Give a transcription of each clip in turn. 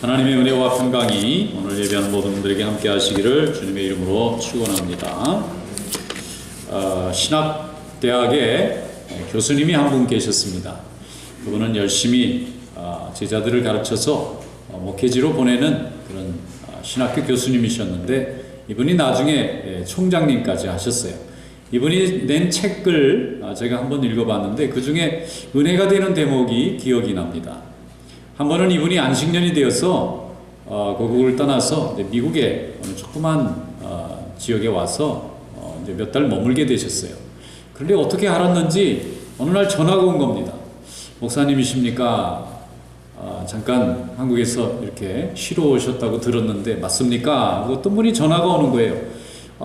하나님의 은혜와 평강이 오늘 예배하는 모든 분들에게 함께 하시기를 주님의 이름으로 축원합니다. 신학대학에 교수님이 한 분 계셨습니다. 그분은 열심히 제자들을 가르쳐서 목회지로 보내는 그런 신학교 교수님이셨는데 이분이 나중에 총장님까지 하셨어요. 이분이 낸 책을 제가 한번 읽어봤는데 그 중에 은혜가 되는 대목이 기억이 납니다. 한 번은 이분이 안식년이 되어서 고국을 떠나서 이제 미국의 어느 조그만 지역에 와서 이제 몇 달 머물게 되셨어요. 그런데 어떻게 알았는지 어느 날 전화가 온 겁니다. 목사님이십니까? 잠깐 한국에서 이렇게 쉬러 오셨다고 들었는데 맞습니까? 어떤 분이 전화가 오는 거예요.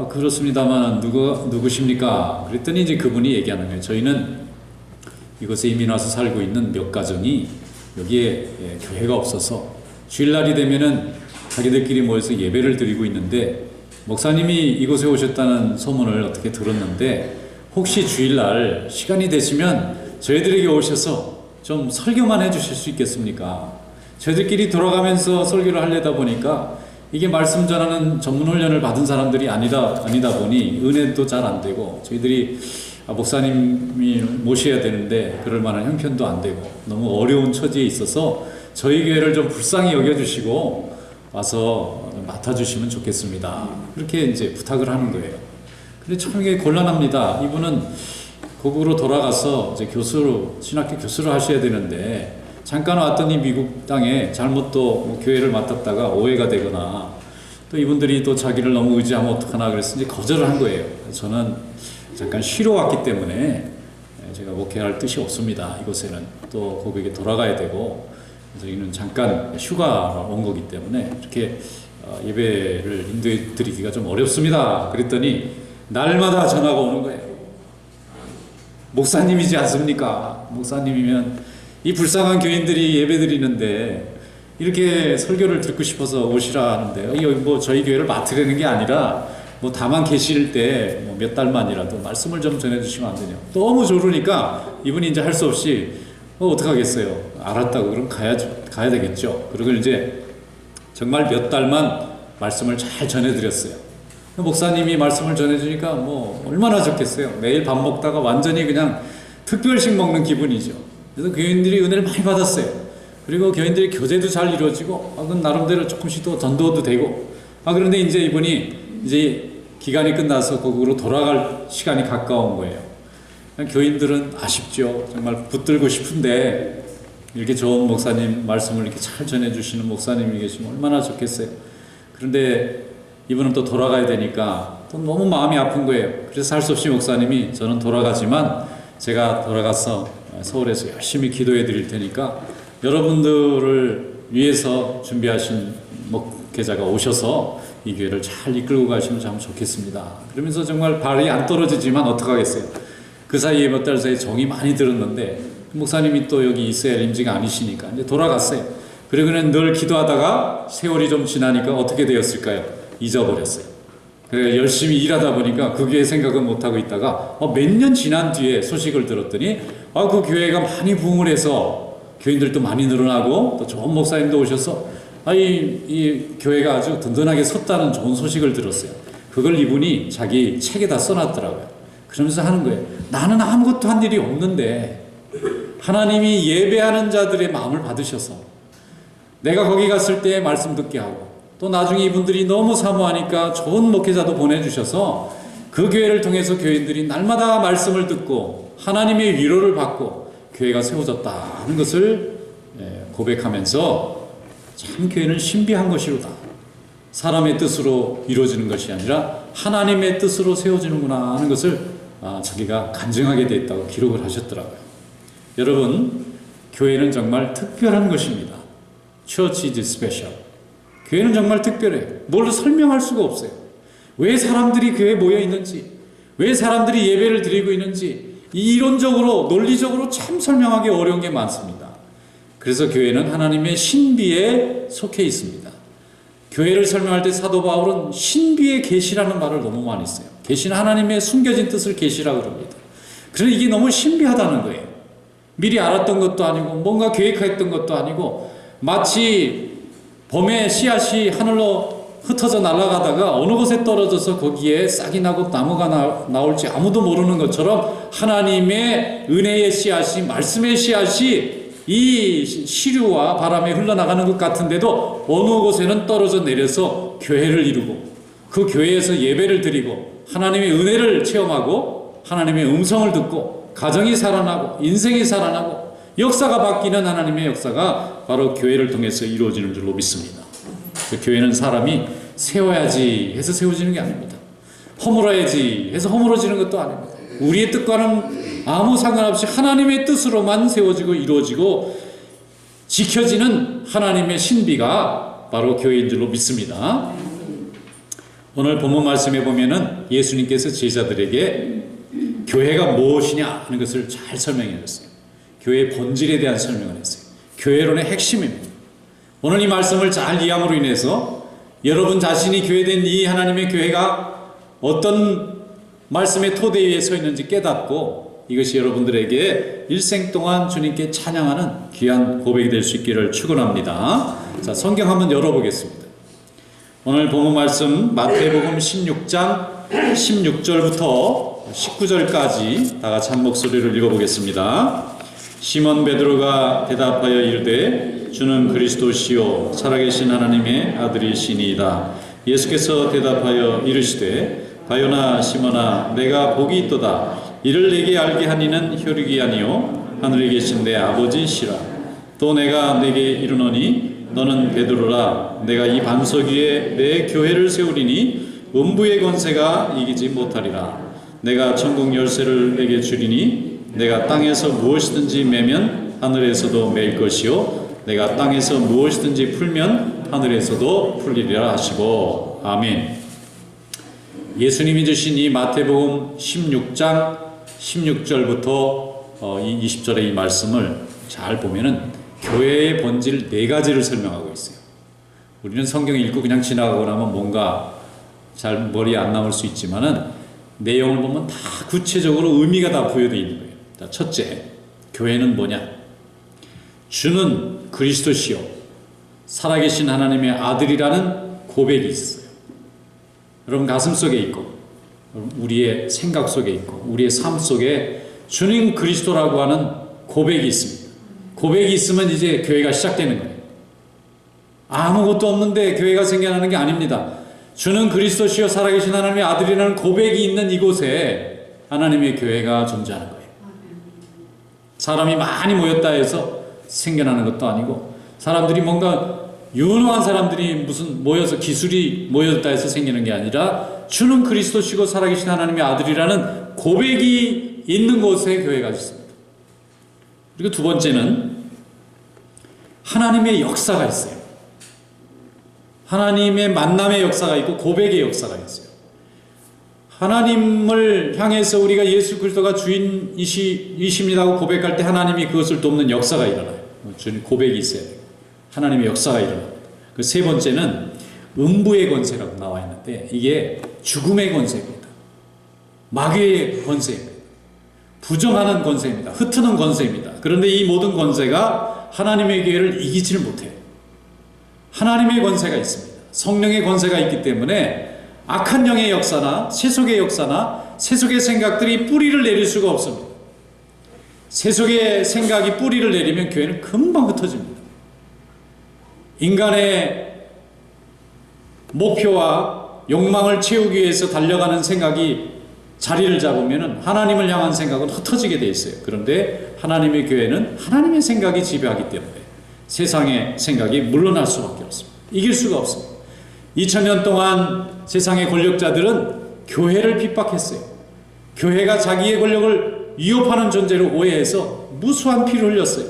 그렇습니다만 누구십니까? 그랬더니 이제 그분이 얘기하는 거예요. 저희는 이곳에 이민 와서 살고 있는 몇 가정이 여기에 교회가 없어서 주일날이 되면은 자기들끼리 모여서 예배를 드리고 있는데 목사님이 이곳에 오셨다는 소문을 어떻게 들었는데 혹시 주일날 시간이 되시면 저희들에게 오셔서 좀 설교만 해주실 수 있겠습니까? 저희들끼리 돌아가면서 설교를 하려다 보니까 이게 말씀 전하는 전문 훈련을 받은 사람들이 아니다 보니 은혜도 잘 안 되고 저희들이 목사님이 모셔야 되는데 그럴 만한 형편도 안 되고 너무 어려운 처지에 있어서 저희 교회를 좀 불쌍히 여겨주시고 와서 맡아주시면 좋겠습니다. 그렇게 이제 부탁을 하는 거예요. 근데 참 이게 곤란합니다. 이분은 고국으로 돌아가서 이제 신학교 교수를 하셔야 되는데 잠깐 왔더니 미국 땅에 잘못 또 교회를 맡았다가 오해가 되거나 또 이분들이 또 자기를 너무 의지하면 어떡하나 그래서 이제 거절을 한 거예요. 저는 잠깐 쉬러 왔기 때문에 제가 목회할 뜻이 없습니다. 이곳에는 또 고국에 돌아가야 되고 저희는 잠깐 휴가로 온 거기 때문에 이렇게 예배를 인도해 드리기가 좀 어렵습니다. 그랬더니 날마다 전화가 오는 거예요. 목사님이지 않습니까? 목사님이면 이 불쌍한 교인들이 예배 드리는데 이렇게 설교를 듣고 싶어서 오시라 하는데 뭐 저희 교회를 맡으려는 게 아니라 뭐 다만 계실 때 몇 달만이라도 말씀을 좀 전해주시면 안 되냐. 너무 조르니까 이분이 이제 할 수 없이 어떡하겠어요. 알았다고 그럼 가야 되겠죠. 그리고 이제 정말 몇 달만 말씀을 잘 전해드렸어요. 목사님이 말씀을 전해주니까 뭐 얼마나 좋겠어요. 매일 밥 먹다가 완전히 그냥 특별식 먹는 기분이죠. 그래서 교인들이 은혜를 많이 받았어요. 그리고 교인들이 교제도 잘 이루어지고 그건 나름대로 조금씩 또 전도도 되고 그런데 이제 이분이 이제 기간이 끝나서 고국으로 돌아갈 시간이 가까운 거예요. 교인들은 아쉽죠. 정말 붙들고 싶은데 이렇게 좋은 목사님 말씀을 이렇게 잘 전해주시는 목사님이 계시면 얼마나 좋겠어요. 그런데 이분은 또 돌아가야 되니까 또 너무 마음이 아픈 거예요. 그래서 할 수 없이 목사님이 저는 돌아가지만 제가 돌아가서 서울에서 열심히 기도해 드릴 테니까 여러분들을 위해서 준비하신 목회자가 오셔서 이 교회를 잘 이끌고 가시면 참 좋겠습니다. 그러면서 정말 발이 안 떨어지지만 어떡하겠어요. 그 사이에 몇 달 사이에 정이 많이 들었는데 목사님이 또 여기 있어야 할 임지가 아니시니까 이제 돌아갔어요. 그리고는 늘 기도하다가 세월이 좀 지나니까 어떻게 되었을까요? 잊어버렸어요. 그래 열심히 일하다 보니까 그 교회 생각은 못하고 있다가 몇 년 지난 뒤에 소식을 들었더니 그 교회가 많이 부흥을 해서 교인들도 많이 늘어나고 또 좋은 목사님도 오셔서 이 교회가 아주 든든하게 섰다는 좋은 소식을 들었어요. 그걸 이분이 자기 책에다 써놨더라고요. 그러면서 하는 거예요. 나는 아무것도 한 일이 없는데 하나님이 예배하는 자들의 마음을 받으셔서 내가 거기 갔을 때 말씀 듣게 하고 또 나중에 이분들이 너무 사모하니까 좋은 목회자도 보내주셔서 그 교회를 통해서 교인들이 날마다 말씀을 듣고 하나님의 위로를 받고 교회가 세워졌다 하는 것을 고백하면서 참 교회는 신비한 것이로다. 사람의 뜻으로 이루어지는 것이 아니라 하나님의 뜻으로 세워지는구나 하는 것을 자기가 간증하게 됐다고 기록을 하셨더라고요. 여러분, 교회는 정말 특별한 것입니다. Church is special. 교회는 정말 특별해요. 뭘로 설명할 수가 없어요. 왜 사람들이 교회에 모여 있는지, 왜 사람들이 예배를 드리고 있는지 이론적으로 논리적으로 참 설명하기 어려운 게 많습니다. 그래서 교회는 하나님의 신비에 속해 있습니다. 교회를 설명할 때 사도 바울은 신비의 계시라는 말을 너무 많이 써요. 계시는 하나님의 숨겨진 뜻을 계시라고 그럽니다. 그래서 이게 너무 신비하다는 거예요. 미리 알았던 것도 아니고 뭔가 계획했던 것도 아니고 마치 봄에 씨앗이 하늘로 흩어져 날아가다가 어느 곳에 떨어져서 거기에 싹이 나고 나무가 나올지 아무도 모르는 것처럼 하나님의 은혜의 씨앗이, 말씀의 씨앗이 이 시류와 바람에 흘러나가는 것 같은데도 어느 곳에는 떨어져 내려서 교회를 이루고 그 교회에서 예배를 드리고 하나님의 은혜를 체험하고 하나님의 음성을 듣고 가정이 살아나고 인생이 살아나고 역사가 바뀌는 하나님의 역사가 바로 교회를 통해서 이루어지는 줄로 믿습니다. 그 교회는 사람이 세워야지 해서 세워지는 게 아닙니다. 허물어야지 해서 허물어지는 것도 아닙니다. 우리의 뜻과는 아무 상관없이 하나님의 뜻으로만 세워지고 이루어지고 지켜지는 하나님의 신비가 바로 교회인 줄로 믿습니다. 오늘 본문 말씀에 보면은 예수님께서 제자들에게 교회가 무엇이냐 하는 것을 잘 설명해 줬어요. 교회의 본질에 대한 설명을 했어요. 교회론의 핵심입니다. 오늘 이 말씀을 잘 이해함으로 인해서 여러분 자신이 교회된 이 하나님의 교회가 어떤 말씀의 토대 위에 서 있는지 깨닫고 이것이 여러분들에게 일생 동안 주님께 찬양하는 귀한 고백이 될 수 있기를 축원합니다. 자, 성경 한번 열어보겠습니다. 오늘 본문 말씀 마태복음 16장 16절부터 19절까지 다 같이 한 목소리를 읽어보겠습니다. 시몬 베드로가 대답하여 이르되 주는 그리스도시요 살아계신 하나님의 아들이시니이다. 예수께서 대답하여 이르시되 바요나 시몬아 내가 복이 있도다. 이를 내게 알게 하니는 혈육이 아니요 하늘에 계신 내 아버지시라. 또 내가 내게 이르노니 너는 베드로라. 내가 이 반석 위에 내 교회를 세우리니 음부의 권세가 이기지 못하리라. 내가 천국 열쇠를 내게 주리니 내가 땅에서 무엇이든지 매면 하늘에서도 맬 것이요 내가 땅에서 무엇이든지 풀면 하늘에서도 풀리리라 하시고 아멘. 예수님이 주신 이 마태복음 16장 16절부터 20절의 이 말씀을 잘 보면은 교회의 본질 4가지를 설명하고 있어요. 우리는 성경 읽고 그냥 지나가고 나면 뭔가 잘 머리에 안 남을 수 있지만은 내용을 보면 다 구체적으로 의미가 다 부여되어 있는 거예요. 자, 첫째, 교회는 뭐냐? 주는 그리스도시요 살아계신 하나님의 아들이라는 고백이 있어요. 여러분 가슴 속에 있고 우리의 생각 속에 있고 우리의 삶 속에 주는 그리스도라고 하는 고백이 있습니다. 고백이 있으면 이제 교회가 시작되는 거예요. 아무것도 없는데 교회가 생겨나는 게 아닙니다. 주는 그리스도시요 살아계신 하나님의 아들이라는 고백이 있는 이곳에 하나님의 교회가 존재하는 거예요. 사람이 많이 모였다 해서 생겨나는 것도 아니고 사람들이 뭔가 유능한 사람들이 무슨 모여서 기술이 모였다 해서 생기는 게 아니라 주는 그리스도시고 살아계신 하나님의 아들이라는 고백이 있는 곳에 교회가 있습니다. 그리고 두 번째는 하나님의 역사가 있어요. 하나님의 만남의 역사가 있고 고백의 역사가 있어요. 하나님을 향해서 우리가 예수 그리스도가 주인이십니다고 고백할 때 하나님이 그것을 돕는 역사가 일어나요. 주님 고백이 있어야 돼요. 하나님의 역사가 일어납니다. 그 세 번째는 음부의 권세라고 나와 있는데 이게 죽음의 권세입니다. 마귀의 권세입니다. 부정하는 권세입니다. 흩트는 권세입니다. 그런데 이 모든 권세가 하나님의 교회를 이기지를 못해요. 하나님의 권세가 있습니다. 성령의 권세가 있기 때문에 악한 영의 역사나 세속의 역사나 세속의 생각들이 뿌리를 내릴 수가 없습니다. 세속의 생각이 뿌리를 내리면 교회는 금방 흩어집니다. 인간의 목표와 욕망을 채우기 위해서 달려가는 생각이 자리를 잡으면 하나님을 향한 생각은 흩어지게 돼 있어요. 그런데 하나님의 교회는 하나님의 생각이 지배하기 때문에 세상의 생각이 물러날 수밖에 없습니다. 이길 수가 없습니다. 2000년 동안 세상의 권력자들은 교회를 핍박했어요. 교회가 자기의 권력을 위협하는 존재로 오해해서 무수한 피를 흘렸어요.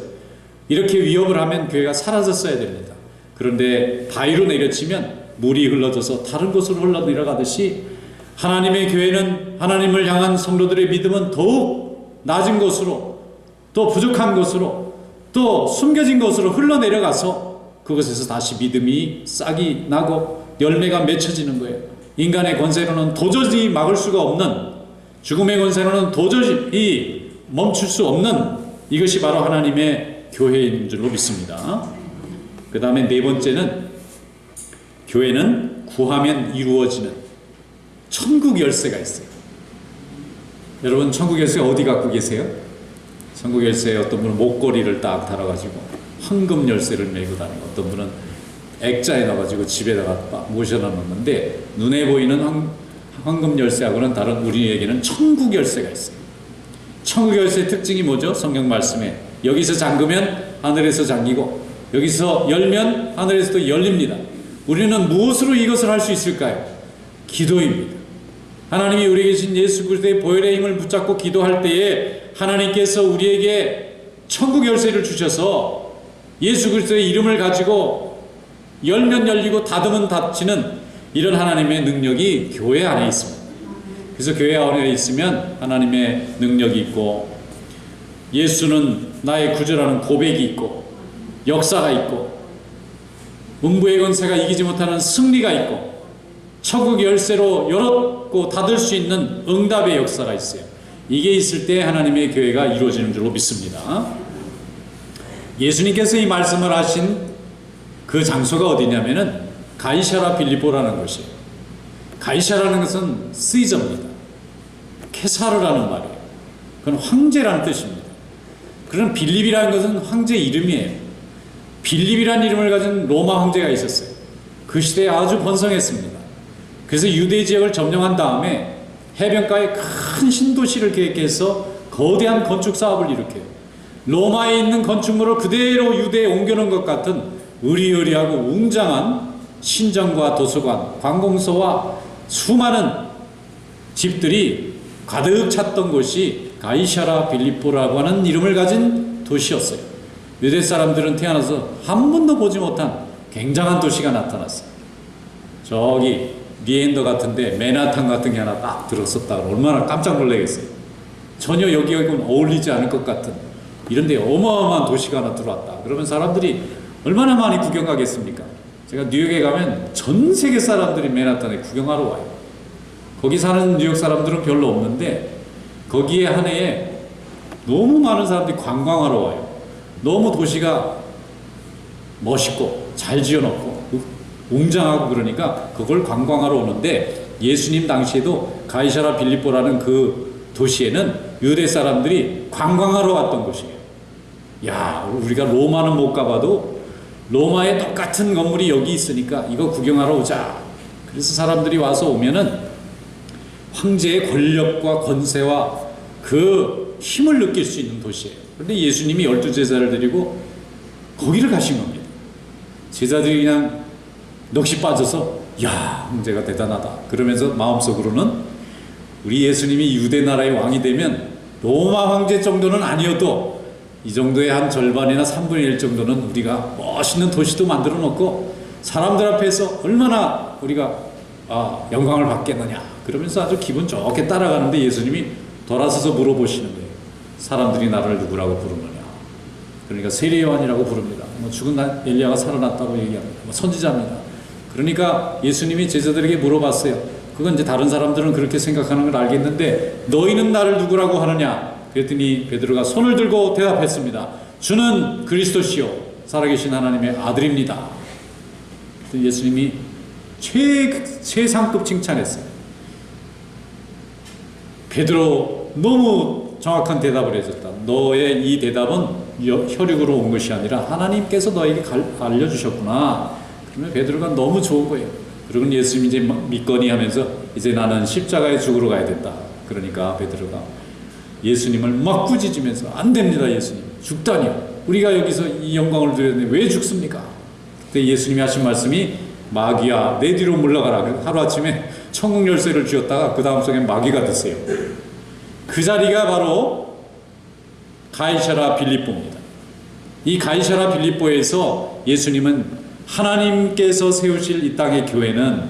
이렇게 위협을 하면 교회가 사라졌어야 됩니다. 그런데 바위로 내려치면 물이 흘러져서 다른 곳으로 흘러내려가듯이 하나님의 교회는 하나님을 향한 성도들의 믿음은 더욱 낮은 곳으로 또 부족한 곳으로 또 숨겨진 곳으로 흘러내려가서 그곳에서 다시 믿음이 싹이 나고 열매가 맺혀지는 거예요. 인간의 권세로는 도저히 막을 수가 없는 죽음의 권세로는 도저히 멈출 수 없는 이것이 바로 하나님의 교회인 줄로 믿습니다. 그 다음에 네 번째는 교회는 구하면 이루어지는 천국 열쇠가 있어요. 여러분, 천국 열쇠 어디 갖고 계세요? 천국 열쇠에 어떤 분은 목걸이를 딱 달아가지고 황금 열쇠를 메고 다니고, 어떤 분은 액자에 넣어가지고 집에다가 모셔놓는데, 눈에 보이는 황금 열쇠하고는 다른 우리에게는 천국 열쇠가 있어요. 천국 열쇠의 특징이 뭐죠? 성경 말씀에 여기서 잠그면 하늘에서 잠기고, 여기서 열면 하늘에서 또 열립니다. 우리는 무엇으로 이것을 할 수 있을까요? 기도입니다. 하나님이 우리에게 주신 예수 그리스도의 보혈의 힘을 붙잡고 기도할 때에 하나님께서 우리에게 천국 열쇠를 주셔서 예수 그리스도의 이름을 가지고 열면 열리고 닫으면 닫히는 이런 하나님의 능력이 교회 안에 있습니다. 그래서 교회 안에 있으면 하나님의 능력이 있고, 예수는 나의 구주라는 고백이 있고, 역사가 있고, 음부의 권세가 이기지 못하는 승리가 있고, 천국 열쇠로 열었고 닫을 수 있는 응답의 역사가 있어요. 이게 있을 때 하나님의 교회가 이루어지는 줄로 믿습니다. 예수님께서 이 말씀을 하신 그 장소가 어디냐면은 가이사랴 빌립보라는 곳이에요. 가이사라는 것은 시저입니다. 케사르라는 말이에요. 그건 황제라는 뜻입니다. 그런 빌립이라는 것은 황제 이름이에요. 빌립이라는 이름을 가진 로마 황제가 있었어요. 그 시대에 아주 번성했습니다. 그래서 유대 지역을 점령한 다음에 해변가에 큰 신도시를 계획해서 거대한 건축 사업을 일으켜요. 로마에 있는 건축물을 그대로 유대에 옮겨놓은 것 같은 으리으리하고 웅장한 신전과 도서관, 관공서와 수많은 집들이 가득 찼던 곳이 가이사랴 빌립보라고 하는 이름을 가진 도시였어요. 유대 사람들은 태어나서 한 번도 보지 못한 굉장한 도시가 나타났어요. 저기 리엔더 같은데 맨하탄 같은 게 하나 딱 들었었다. 얼마나 깜짝 놀라겠어요. 전혀 여기하고는 어울리지 않을 것 같은 이런데 어마어마한 도시가 하나 들어왔다. 그러면 사람들이 얼마나 많이 구경 가겠습니까? 제가 뉴욕에 가면 전 세계 사람들이 맨하탄에 구경하러 와요. 거기 사는 뉴욕 사람들은 별로 없는데 거기에 한 해에 너무 많은 사람들이 관광하러 와요. 너무 도시가 멋있고 잘 지어놓고 웅장하고 그러니까 그걸 관광하러 오는데, 예수님 당시에도 가이사랴 빌립보라는 그 도시에는 유대 사람들이 관광하러 왔던 곳이에요. 야, 우리가 로마는 못 가봐도 로마에 똑같은 건물이 여기 있으니까 이거 구경하러 오자. 그래서 사람들이 와서 오면은 황제의 권력과 권세와 그 힘을 느낄 수 있는 도시예요. 그런데 예수님이 12제자를 데리고 거기를 가신 겁니다. 제자들이 그냥 넋이 빠져서 야, 황제가 대단하다 그러면서 마음속으로는 우리 예수님이 유대 나라의 왕이 되면 로마 황제 정도는 아니어도 이 정도의 한 절반이나 3분의 1 정도는 우리가 멋있는 도시도 만들어 놓고 사람들 앞에서 얼마나 우리가 영광을 받겠느냐 그러면서 아주 기분 좋게 따라가는데, 예수님이 돌아서서 물어보시는 거예요. 사람들이 나를 누구라고 부르느냐. 그러니까 세례 요한이라고 부릅니다. 뭐 죽은 엘리야가 살아났다고 얘기합니다. 뭐 선지자입니다. 그러니까 예수님이 제자들에게 물어봤어요. 그건 이제 다른 사람들은 그렇게 생각하는 걸 알겠는데 너희는 나를 누구라고 하느냐. 그랬더니 베드로가 손을 들고 대답했습니다. 주는 그리스도시요 살아계신 하나님의 아들입니다. 예수님이 최상급 칭찬했어요. 베드로 너무 정확한 대답을 해줬다. 너의 이 대답은 혈육으로 온 것이 아니라 하나님께서 너에게 알려주셨구나. 그러면 베드로가 너무 좋은 거예요. 그러면 예수님이 이제 믿거니 하면서 이제 나는 십자가에 죽으러 가야 된다. 그러니까 베드로가 예수님을 막 꾸짖으면서 안 됩니다. 예수님 죽다니요. 우리가 여기서 이 영광을 누렸는데 왜 죽습니까? 그때 예수님이 하신 말씀이 마귀야 내 뒤로 물러가라. 하루아침에 천국 열쇠를 쥐었다가 그 다음 속에 마귀가 드세요. 그 자리가 바로 가이사랴 빌립보입니다. 이 가이사랴 빌립보에서 예수님은 하나님께서 세우실 이 땅의 교회는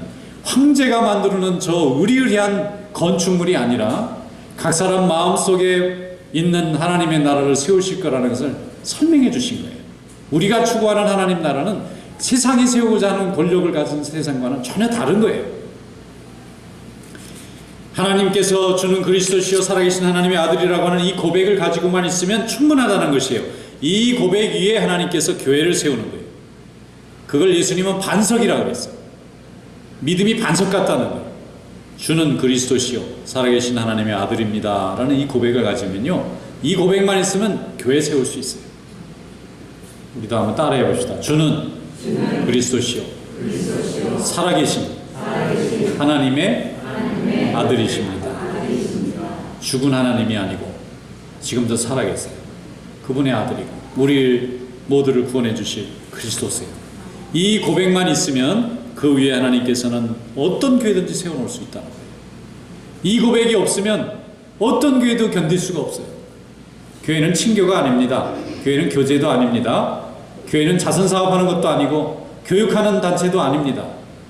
황제가 만들어놓은 저 으리으리한 건축물이 아니라 각 사람 마음속에 있는 하나님의 나라를 세우실 거라는 것을 설명해 주신 거예요. 우리가 추구하는 하나님 나라는 세상이 세우고자 하는 권력을 가진 세상과는 전혀 다른 거예요. 하나님께서 주는 그리스도시요 살아계신 하나님의 아들이라고 하는 이 고백을 가지고만 있으면 충분하다는 것이에요. 이 고백 위에 하나님께서 교회를 세우는 거예요. 그걸 예수님은 반석이라고 그랬어요. 믿음이 반석 같다는 거예요. 주는 그리스도시요 살아계신 하나님의 아들입니다 라는 이 고백을 가지면요, 이 고백만 있으면 교회 세울 수 있어요. 우리도 한번 따라해 봅시다. 주는 그리스도시요 살아계신 하나님의 아들이십니다. 죽은 하나님이 아니고 지금도 살아계세요. 그분의 아들이고 우리 모두를 구원해 주실 그리스도세요. 이 고백만 있으면 그 위에 하나님께서는 어떤 교회든지 세워놓을 수 있다는 거예요. 이 고백이 없으면 어떤 교회도 견딜 수가 없어요. 교회는 친교가 아닙니다. 교회는 교제도 아닙니다. 교회는 자선사업하는 것도 아니고 교육하는 단체도 아닙니다.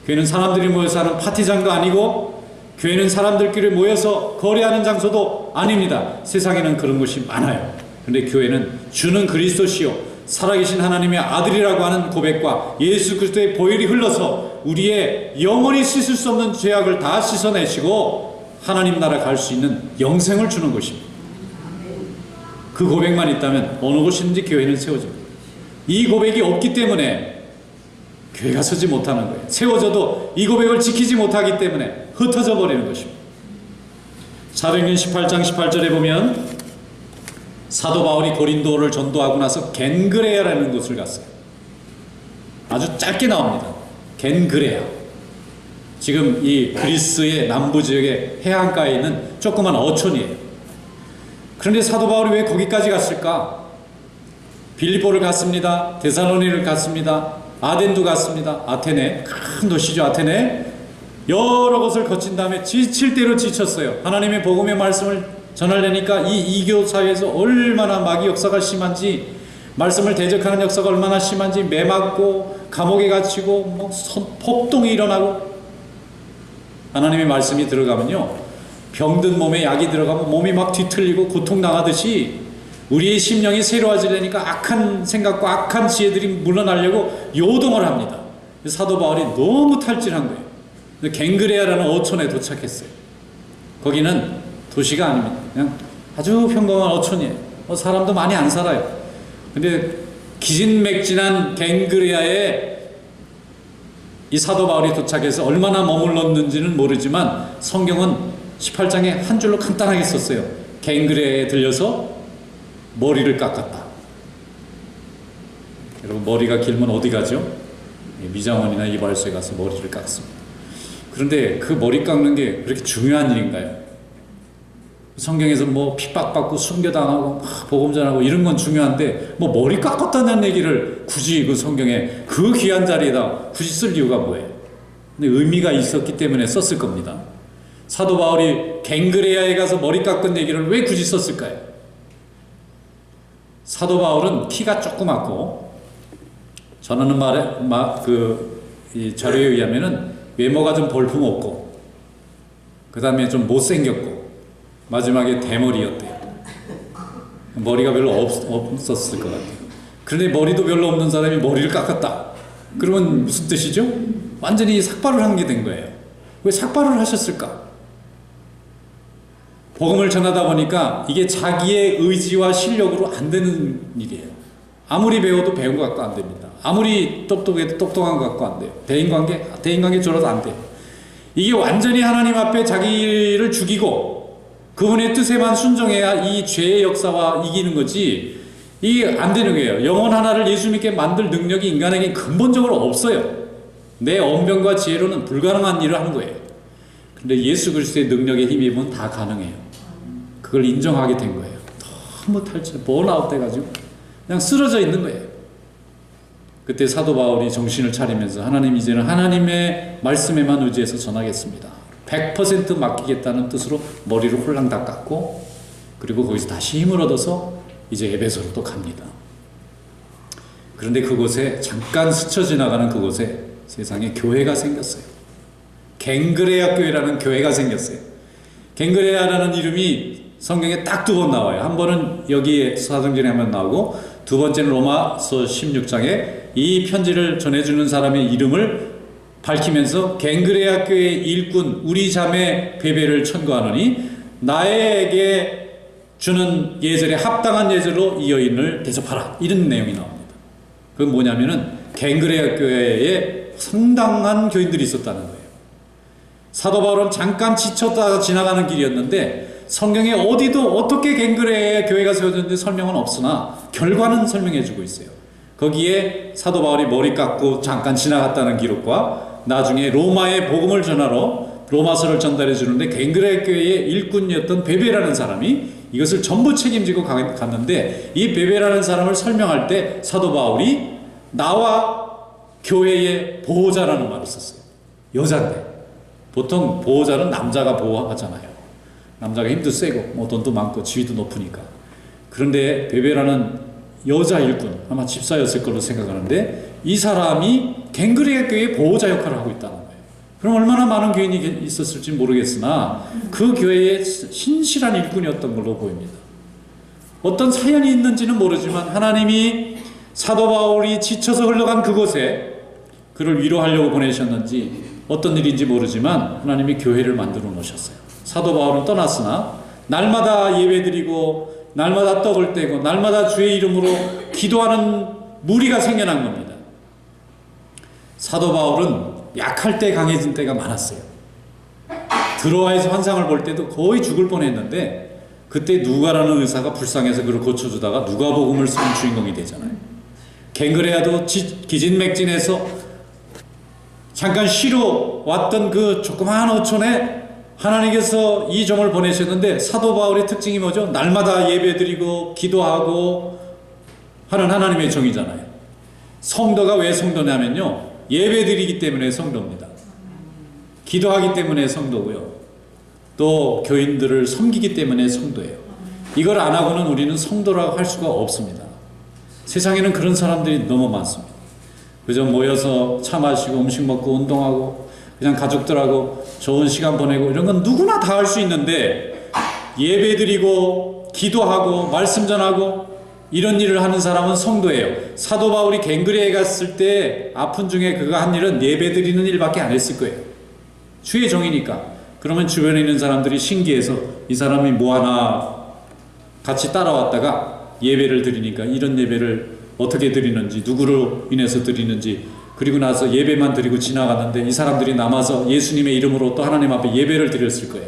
교회는 사람들이 모여서 하는 파티장도 아니고 교회는 사람들끼리 모여서 거래하는 장소도 아닙니다. 세상에는 그런 곳이 많아요. 그런데 교회는 주는 그리스도시요 살아계신 하나님의 아들이라고 하는 고백과 예수 그리스도의 보혈이 흘러서 우리의 영원히 씻을 수 없는 죄악을 다 씻어내시고 하나님 나라 갈 수 있는 영생을 주는 것입니다. 그 고백만 있다면 어느 곳이든지 교회는 세워집니다. 이 고백이 없기 때문에 교회가 서지 못하는 거예요. 세워져도 이 고백을 지키지 못하기 때문에 흩어져 버리는 것입니다. 사도행전 18장 18절에 보면 사도 바울이 고린도를 전도하고 나서 겐그레아라는 곳을 갔어요. 아주 짧게 나옵니다. 겐그레아. 지금 이 그리스의 남부 지역의 해안가에 있는 조그만 어촌이에요. 그런데 사도 바울이 왜 거기까지 갔을까? 빌립보를 갔습니다. 데살로니를 갔습니다. 아덴도 갔습니다. 아테네, 큰 도시죠. 아테네. 여러 곳을 거친 다음에 지칠 대로 지쳤어요. 하나님의 복음의 말씀을 전하려니까 이 이교 사회에서 얼마나 마귀 역사가 심한지, 말씀을 대적하는 역사가 얼마나 심한지, 매맞고 감옥에 갇히고 뭐 폭동이 일어나고, 하나님의 말씀이 들어가면요 병든 몸에 약이 들어가면 몸이 막 뒤틀리고 고통당하듯이 우리의 심령이 새로워지려니까 악한 생각과 악한 지혜들이 물러나려고 요동을 합니다. 사도 바울이 너무 탈진한 거예요. 겐그레아라는 어촌에 도착했어요. 거기는 도시가 아닙니다. 그냥 아주 평범한 어촌이에요. 사람도 많이 안 살아요. 근데 기진맥진한 겐그레아에 이 사도 바울이 도착해서 얼마나 머물렀는지는 모르지만 성경은 18장에 한 줄로 간단하게 썼어요. 겐그레아에 들려서 머리를 깎았다. 여러분, 머리가 길면 어디 가죠? 미장원이나 이발소에 가서 머리를 깎습니다. 그런데 그 머리 깎는 게 그렇게 중요한 일인가요? 성경에서 뭐 핍박받고 순교당하고 복음 전하고 이런 건 중요한데 뭐 머리 깎았다는 얘기를 굳이 그 성경에 그 귀한 자리에다 굳이 쓸 이유가 뭐예요? 근데 의미가 있었기 때문에 썼을 겁니다. 사도 바울이 겐그레아에 가서 머리 깎은 얘기를 왜 굳이 썼을까요? 사도 바울은 키가 조그맣고, 전하는 이 자료에 의하면은 외모가 좀 볼품없고, 그 다음에 좀 못생겼고, 마지막에 대머리였대요. 머리가 별로 없었을 것 같아요. 그런데 머리도 별로 없는 사람이 머리를 깎았다. 그러면 무슨 뜻이죠? 완전히 삭발을 한 게 된 거예요. 왜 삭발을 하셨을까? 복음을 전하다 보니까 이게 자기의 의지와 실력으로 안 되는 일이에요. 아무리 배워도 배운 것 같고 안 됩니다. 아무리 똑똑해도 똑똑한 것 같고 안 돼요. 대인관계 졸아도 안 돼요. 이게 완전히 하나님 앞에 자기를 죽이고 그분의 뜻에만 순종해야 이 죄의 역사와 이기는 거지, 이게 안 되는 거예요. 영혼 하나를 예수 믿게 만들 능력이 인간에게 근본적으로 없어요. 내 언변과 지혜로는 불가능한 일을 하는 거예요. 그런데 예수 그리스도의 능력에 힘입으면 다 가능해요. 그걸 인정하게 된 거예요. 너무 탈출, 번아웃 돼가지고 그냥 쓰러져 있는 거예요. 그때 사도 바울이 정신을 차리면서 하나님, 이제는 하나님의 말씀에만 의지해서 전하겠습니다. 100% 맡기겠다는 뜻으로 머리를 홀랑 다 깎고, 그리고 거기서 다시 힘을 얻어서 이제 에베소로 또 갑니다. 그런데 그곳에 잠깐 스쳐 지나가는 그곳에 세상에 교회가 생겼어요. 겐그레아 교회라는 교회가 생겼어요. 겐그레아라는 이름이 성경에 딱 2번 나와요. 한 번은 여기에 사도행전에 한번 나오고, 두 번째는 로마서 16장에 이 편지를 전해주는 사람의 이름을 밝히면서 겐그레아 교회의 일꾼 우리 자매 베베를 천거하노니 나에게 주는 예절에 합당한 예절로 이 여인을 대접하라, 이런 내용이 나옵니다. 그건 뭐냐면은 겐그레아 교회에 상당한 교인들이 있었다는 거예요. 사도 바울은 잠깐 지쳤다가 지나가는 길이었는데 성경에 어디도 어떻게 갱그레의 교회가 세워졌는지 설명은 없으나 결과는 설명해주고 있어요. 거기에 사도 바울이 머리 깎고 잠깐 지나갔다는 기록과 나중에 로마의 복음을 전하러 로마서를 전달해 주는데 갱그레 교회의 일꾼이었던 베베라는 사람이 이것을 전부 책임지고 갔는데, 이 베베라는 사람을 설명할 때 사도 바울이 나와 교회의 보호자라는 말을 썼어요. 여자인데 보통 보호자는 남자가 보호하잖아요. 남자가 힘도 세고 뭐 돈도 많고 지위도 높으니까. 그런데 베베라는 여자 일꾼, 아마 집사였을 걸로 생각하는데 이 사람이 갱그레 교회의 보호자 역할을 하고 있다는 거예요. 그럼 얼마나 많은 교인이 있었을지 모르겠으나 그 교회의 신실한 일꾼이었던 걸로 보입니다. 어떤 사연이 있는지는 모르지만 하나님이 사도 바울이 지쳐서 흘러간 그곳에 그를 위로하려고 보내셨는지 어떤 일인지 모르지만 하나님이 교회를 만들어 놓으셨어요. 사도 바울은 떠났으나 날마다 예배드리고 날마다 떡을 떼고 날마다 주의 이름으로 기도하는 무리가 생겨난 겁니다. 사도 바울은 약할 때 강해진 때가 많았어요. 드로아에서 환상을 볼 때도 거의 죽을 뻔했는데 그때 누가라는 의사가 불쌍해서 그를 고쳐주다가 누가복음을 쓰는 주인공이 되잖아요. 갱그레아도 기진맥진해서 잠깐 쉬러 왔던 그 조그마한 어촌에 하나님께서 이 종을 보내셨는데, 사도 바울의 특징이 뭐죠? 날마다 예배드리고 기도하고 하는 하나님의 종이잖아요. 성도가 왜 성도냐면요, 예배드리기 때문에 성도입니다. 기도하기 때문에 성도고요, 또 교인들을 섬기기 때문에 성도예요. 이걸 안 하고는 우리는 성도라고 할 수가 없습니다. 세상에는 그런 사람들이 너무 많습니다. 그저 모여서 차 마시고 음식 먹고 운동하고 그냥 가족들하고 좋은 시간 보내고 이런 건 누구나 다 할 수 있는데, 예배드리고 기도하고 말씀 전하고 이런 일을 하는 사람은 성도예요. 사도 바울이 갱그레에 갔을 때 아픈 중에 그가 한 일은 예배드리는 일밖에 안 했을 거예요. 주의 종이니까. 그러면 주변에 있는 사람들이 신기해서 이 사람이 뭐하나 같이 따라왔다가 예배를 드리니까 이런 예배를 어떻게 드리는지, 누구로 인해서 드리는지, 그리고 나서 예배만 드리고 지나갔는데 이 사람들이 남아서 예수님의 이름으로 또 하나님 앞에 예배를 드렸을 거예요.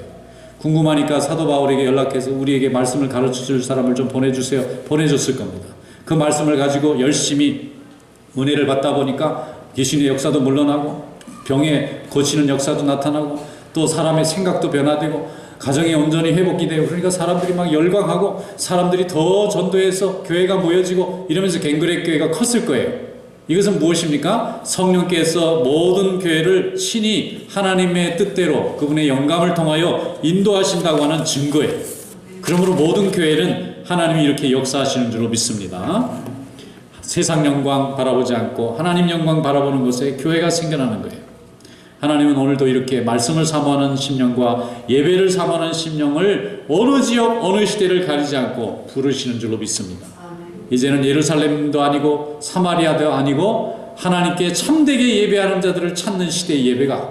궁금하니까 사도 바울에게 연락해서 우리에게 말씀을 가르쳐줄 사람을 좀 보내주세요. 보내줬을 겁니다. 그 말씀을 가지고 열심히 은혜를 받다 보니까 귀신의 역사도 물러나고 병에 고치는 역사도 나타나고 또 사람의 생각도 변화되고 가정이 온전히 회복이 되고, 그러니까 사람들이 막 열광하고 사람들이 더 전도해서 교회가 모여지고 이러면서 갱그레 교회가 컸을 거예요. 이것은 무엇입니까? 성령께서 모든 교회를 친히 하나님의 뜻대로 그분의 영감을 통하여 인도하신다고 하는 증거예요. 그러므로 모든 교회는 하나님이 이렇게 역사하시는 줄로 믿습니다. 세상 영광 바라보지 않고 하나님 영광 바라보는 곳에 교회가 생겨나는 거예요. 하나님은 오늘도 이렇게 말씀을 사모하는 심령과 예배를 사모하는 심령을 어느 지역 어느 시대를 가리지 않고 부르시는 줄로 믿습니다. 이제는 예루살렘도 아니고 사마리아도 아니고 하나님께 참되게 예배하는 자들을 찾는 시대의 예배가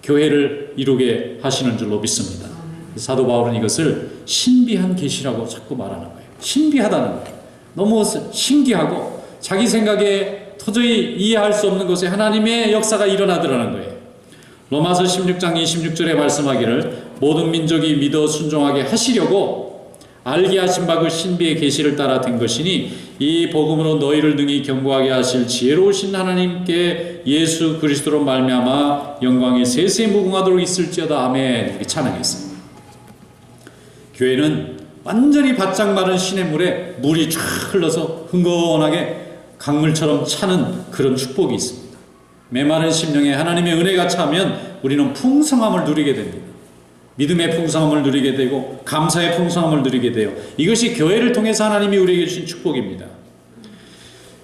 교회를 이루게 하시는 줄로 믿습니다. 사도 바울은 이것을 신비한 계시라고 자꾸 말하는 거예요. 신비하다는 거예요. 너무 신기하고 자기 생각에 도저히 이해할 수 없는 곳에 하나님의 역사가 일어나더라는 거예요. 로마서 16장 26절에 말씀하기를 모든 민족이 믿어 순종하게 하시려고 알게 하신 바 그 신비의 계시를 따라 된 것이니 이 복음으로 너희를 능히 견고하게 하실 지혜로우신 하나님께 예수 그리스도로 말미암아 영광이 세세 무궁하도록 있을지어다. 아멘. 이렇게 찬양했습니다. 교회는 완전히 바짝 마른 시냇물에 물이 쫙 흘러서 흥건하게 강물처럼 차는 그런 축복이 있습니다. 메마른 심령에 하나님의 은혜가 차면 우리는 풍성함을 누리게 됩니다. 믿음의 풍성함을 누리게 되고 감사의 풍성함을 누리게 돼요. 이것이 교회를 통해서 하나님이 우리에게 주신 축복입니다.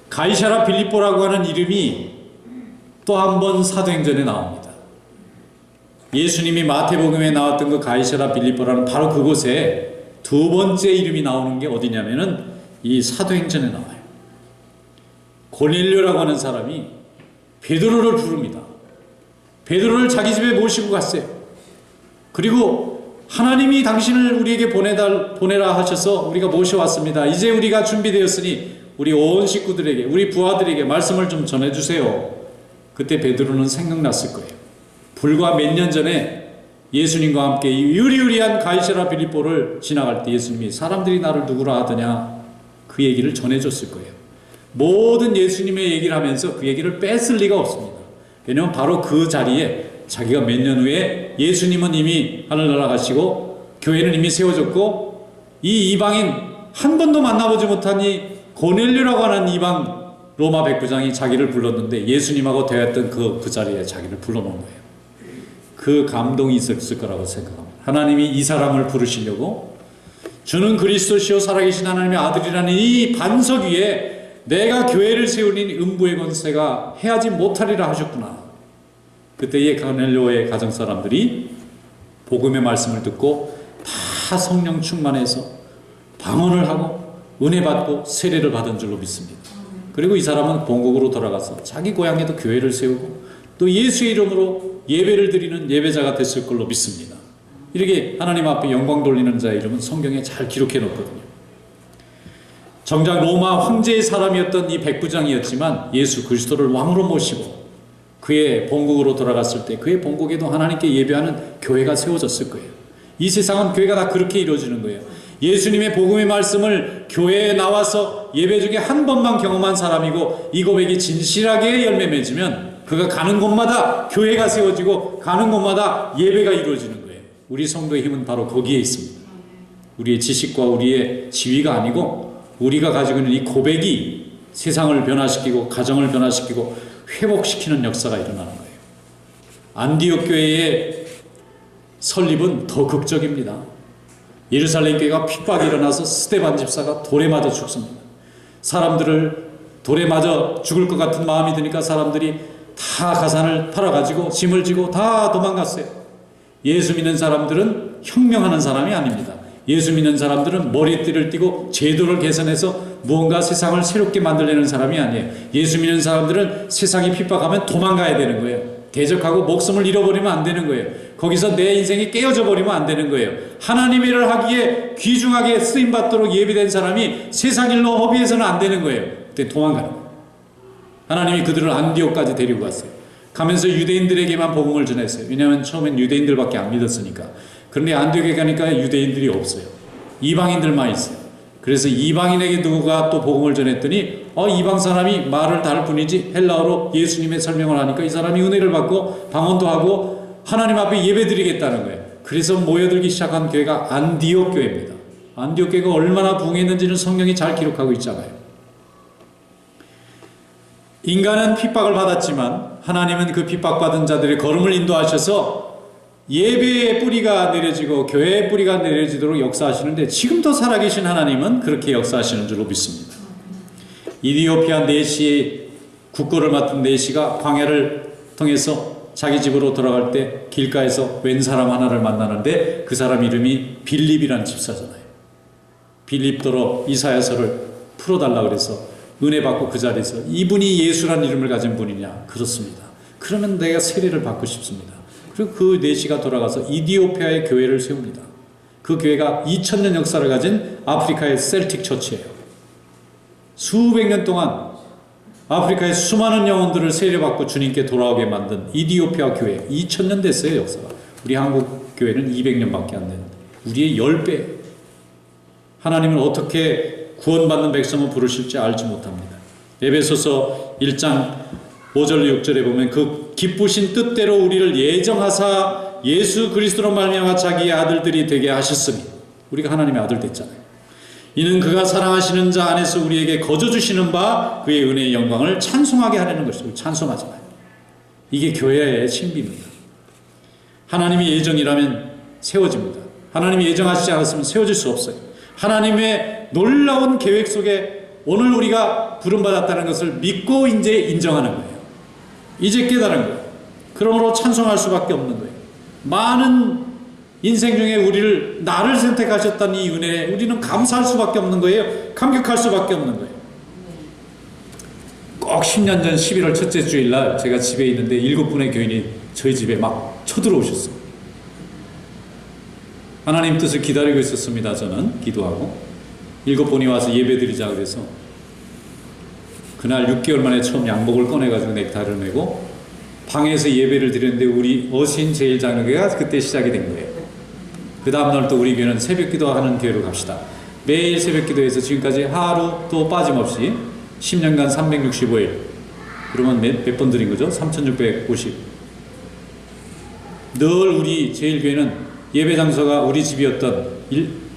가이사랴 빌립보라고 하는 이름이 또 한 번 사도행전에 나옵니다. 예수님이 마태복음에 나왔던 그 가이사랴 빌립보라는 바로 그곳에 두 번째 이름이 나오는 게 어디냐면은 이 사도행전에 나와요. 고넬료라고 하는 사람이 베드로를 부릅니다. 베드로를 자기 집에 모시고 갔어요. 그리고 하나님이 당신을 우리에게 보내라 하셔서 우리가 모셔왔습니다. 이제 우리가 준비되었으니 우리 온 식구들에게, 우리 부하들에게 말씀을 좀 전해주세요. 그때 베드로는 생각났을 거예요. 불과 몇 년 전에 예수님과 함께 이 으리으리한 가이사랴 빌립보를 지나갈 때 예수님이 사람들이 나를 누구라 하더냐 그 얘기를 전해줬을 거예요. 모든 예수님의 얘기를 하면서 그 얘기를 뺐을 리가 없습니다. 왜냐하면 바로 그 자리에 자기가 몇 년 후에 예수님은 이미 하늘 날아가시고 교회는 이미 세워졌고 이 이방인 한 번도 만나보지 못한 이 고넬료라고 하는 이방 로마 백부장이 자기를 불렀는데 예수님하고 대화했던 그 자리에 자기를 불러놓은 거예요. 그 감동이 있었을 거라고 생각합니다. 하나님이 이 사람을 부르시려고 주는 그리스도시요 살아계신 하나님의 아들이라는 이 반석 위에 내가 교회를 세우니 음부의 권세가 해하지 못하리라 하셨구나. 그때의 고넬료의 가정 사람들이 복음의 말씀을 듣고 다 성령 충만해서 방언을 하고 은혜 받고 세례를 받은 줄로 믿습니다. 그리고 이 사람은 본국으로 돌아가서 자기 고향에도 교회를 세우고 또 예수의 이름으로 예배를 드리는 예배자가 됐을 걸로 믿습니다. 이렇게 하나님 앞에 영광 돌리는 자의 이름은 성경에 잘 기록해 놓거든요. 정작 로마 황제의 사람이었던 이 백부장이었지만 예수 그리스도를 왕으로 모시고 그의 본국으로 돌아갔을 때 그의 본국에도 하나님께 예배하는 교회가 세워졌을 거예요. 이 세상은 교회가 다 그렇게 이루어지는 거예요. 예수님의 복음의 말씀을 교회에 나와서 예배 중에 한 번만 경험한 사람이고 이 고백이 진실하게 열매 맺으면 그가 가는 곳마다 교회가 세워지고 가는 곳마다 예배가 이루어지는 거예요. 우리 성도의 힘은 바로 거기에 있습니다. 우리의 지식과 우리의 지위가 아니고 우리가 가지고 있는 이 고백이 세상을 변화시키고 가정을 변화시키고 회복시키는 역사가 일어나는 거예요. 안디옥 교회의 설립은 더 극적입니다. 예루살렘 교회가 핍박이 일어나서 스데반 집사가 돌에 맞아 죽습니다. 사람들을 돌에 맞아 죽을 것 같은 마음이 드니까 사람들이 다 가산을 팔아가지고 짐을 지고 다 도망갔어요. 예수 믿는 사람들은 혁명하는 사람이 아닙니다. 예수 믿는 사람들은 머리띠를 띠고 제도를 개선해서 무언가 세상을 새롭게 만들려는 사람이 아니에요. 예수 믿는 사람들은 세상이 핍박하면 도망가야 되는 거예요. 대적하고 목숨을 잃어버리면 안 되는 거예요. 거기서 내 인생이 깨어져 버리면 안 되는 거예요. 하나님의 일을 하기에 귀중하게 쓰임받도록 예비된 사람이 세상 일로 허비해서는 안 되는 거예요. 그때 도망가는 거예요. 하나님이 그들을 안디옥까지 데리고 갔어요. 가면서 유대인들에게만 복음을 전했어요. 왜냐하면 처음엔 유대인들밖에 안 믿었으니까. 그런데 안디옥에 가니까 유대인들이 없어요. 이방인들만 있어요. 그래서 이방인에게 누가 또 복음을 전했더니 이방 사람이 말을 다 할 뿐이지 헬라어로 예수님의 설명을 하니까 이 사람이 은혜를 받고 방언도 하고 하나님 앞에 예배드리겠다는 거예요. 그래서 모여들기 시작한 교회가 안디옥 교회입니다. 안디옥 교회가 얼마나 부흥했는지는 성경이 잘 기록하고 있잖아요. 인간은 핍박을 받았지만 하나님은 그 핍박받은 자들의 걸음을 인도하셔서 예배의 뿌리가 내려지고 교회의 뿌리가 내려지도록 역사하시는데 지금도 살아계신 하나님은 그렇게 역사하시는 줄로 믿습니다. 이디오피아 내시의 국고를 맡은 내시가 광야를 통해서 자기 집으로 돌아갈 때 길가에서 웬 사람 하나를 만나는데 그 사람 이름이 빌립이라는 집사잖아요. 빌립더러 이사야서를 풀어달라 그래서 은혜 받고 그 자리에서 이분이 예수란 이름을 가진 분이냐? 그렇습니다. 그러면 내가 세례를 받고 싶습니다. 그리고 그 내시가 돌아가서 이디오피아의 교회를 세웁니다. 그 교회가 2000년 역사를 가진 아프리카의 셀틱 처치예요. 수백 년 동안 아프리카의 수많은 영혼들을 세례받고 주님께 돌아오게 만든 이디오피아 교회 2000년 됐어요. 역사가. 우리 한국 교회는 200년밖에 안 되는데 우리의 10배. 하나님은 어떻게 구원받는 백성을 부르실지 알지 못합니다. 에베소서 1장 5절 6절에 보면 그 기쁘신 뜻대로 우리를 예정하사 예수 그리스도로 말미암아 자기의 아들들이 되게 하셨으니 우리가 하나님의 아들 됐잖아요. 이는 그가 사랑하시는 자 안에서 우리에게 거저 주시는 바 그의 은혜의 영광을 찬송하게 하려는 것이고 찬송하잖아요. 이게 교회의 신비입니다. 하나님의 예정이라면 세워집니다. 하나님이 예정하시지 않았으면 세워질 수 없어요. 하나님의 놀라운 계획 속에 오늘 우리가 부름받았다는 것을 믿고 이제 인정하는 거예요. 이제 깨달은 거예요. 그러므로 찬송할 수밖에 없는 거예요. 많은 인생 중에 나를 선택하셨다는 이 은혜에 우리는 감사할 수밖에 없는 거예요. 감격할 수밖에 없는 거예요. 꼭 10년 전 11월 첫째 주일날 제가 집에 있는데 7분의 교인이 저희 집에 막 쳐들어오셨어요. 하나님 뜻을 기다리고 있었습니다. 저는 기도하고 7분이 와서 예배드리자 그래서 그날 6개월 만에 처음 양복을 꺼내가지고 넥타이를 메고 방에서 예배를 드렸는데 우리 어신 제일장로교회가 그때 시작이 된 거예요. 그 다음날 또 우리 교회는 새벽기도 하는 교회로 갑시다. 매일 새벽기도에서 지금까지 하루 또 빠짐없이 10년간 365일. 그러면 몇 번 드린 거죠? 3650. 늘 우리 제일교회는 예배 장소가 우리 집이었던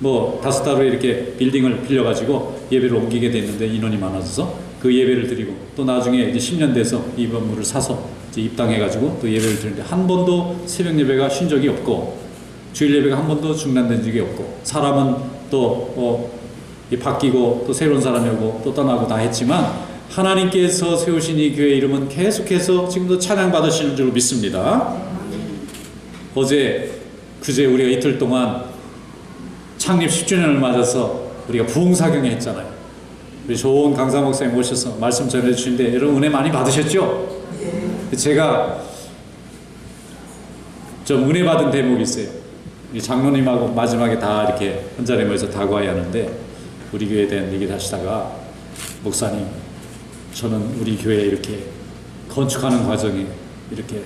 5달로 이렇게 빌딩을 빌려가지고 예배를 옮기게 됐는데 인원이 많아져서 그 예배를 드리고 또 나중에 이제 10년 돼서 이 건물을 사서 이제 입당해가지고 또 예배를 드리는데 한 번도 새벽 예배가 쉰 적이 없고 주일 예배가 한 번도 중단된 적이 없고 사람은 또 바뀌고 또 새로운 사람이 오고 또 떠나고 다 했지만 하나님께서 세우신 이 교회 이름은 계속해서 지금도 찬양 받으시는 줄 믿습니다. 그제 우리가 이틀 동안 창립 10주년을 맞아서 우리가 부흥사경회 했잖아요. 우리 좋은 강사 목사님 모셔서 말씀 전해주시는데 여러분 은혜 많이 받으셨죠? 제가 좀 은혜 받은 대목이 있어요. 우리 장로님하고 마지막에 다 이렇게 한 자리에 모여서 다과해야 하는데 우리 교회에 대한 얘기를 하시다가 목사님 저는 우리 교회 이렇게 건축하는 과정에 이렇게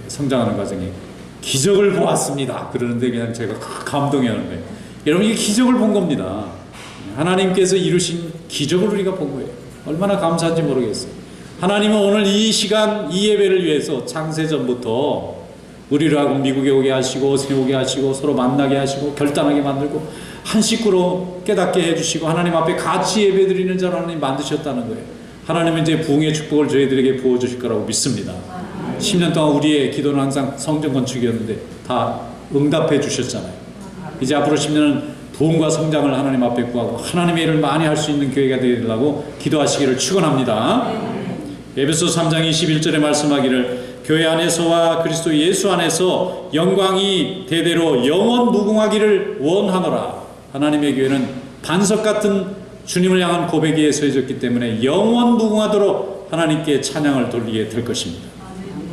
성장하는 과정에 기적을 보았습니다. 그러는데 그냥 제가 감동해 하는 거예요. 여러분 이게 기적을 본 겁니다. 하나님께서 이루신 기적을 우리가 본 거예요. 얼마나 감사한지 모르겠어요. 하나님은 오늘 이 시간 이 예배를 위해서 창세전부터 우리를 하고 미국에 오게 하시고 세우게 하시고 서로 만나게 하시고 결단하게 만들고 한 식구로 깨닫게 해주시고 하나님 앞에 같이 예배드리는 자로 하나님 만드셨다는 거예요. 하나님은 이제 부흥의 축복을 저희들에게 부어주실 거라고 믿습니다. 10년 동안 우리의 기도는 항상 성전 건축이었는데 다 응답해 주셨잖아요. 이제 앞으로 10년은 부흥과 성장을 하나님 앞에 구하고 하나님의 일을 많이 할 수 있는 교회가 되려고 기도하시기를 축원합니다. 에베소 3장 21절에 말씀하기를 교회 안에서와 그리스도 예수 안에서 영광이 대대로 영원 무궁하기를 원하노라. 하나님의 교회는 반석 같은 주님을 향한 고백에 서해졌기 때문에 영원 무궁하도록 하나님께 찬양을 돌리게 될 것입니다.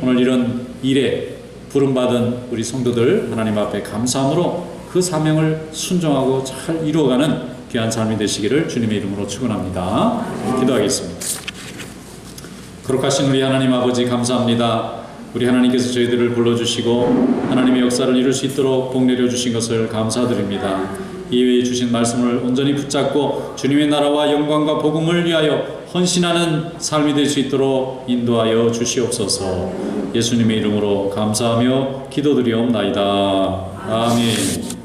오늘 이런 일에 부름받은 우리 성도들 하나님 앞에 감사함으로 그 사명을 순종하고 잘 이루어가는 귀한 삶이 되시기를 주님의 이름으로 축원합니다. 기도하겠습니다. 거룩하신 우리 하나님 아버지 감사합니다. 우리 하나님께서 저희들을 불러주시고 하나님의 역사를 이룰 수 있도록 복 내려주신 것을 감사드립니다. 이외에 주신 말씀을 온전히 붙잡고 주님의 나라와 영광과 복음을 위하여 헌신하는 삶이 될 수 있도록 인도하여 주시옵소서. 예수님의 이름으로 감사하며 기도드리옵나이다. 아멘.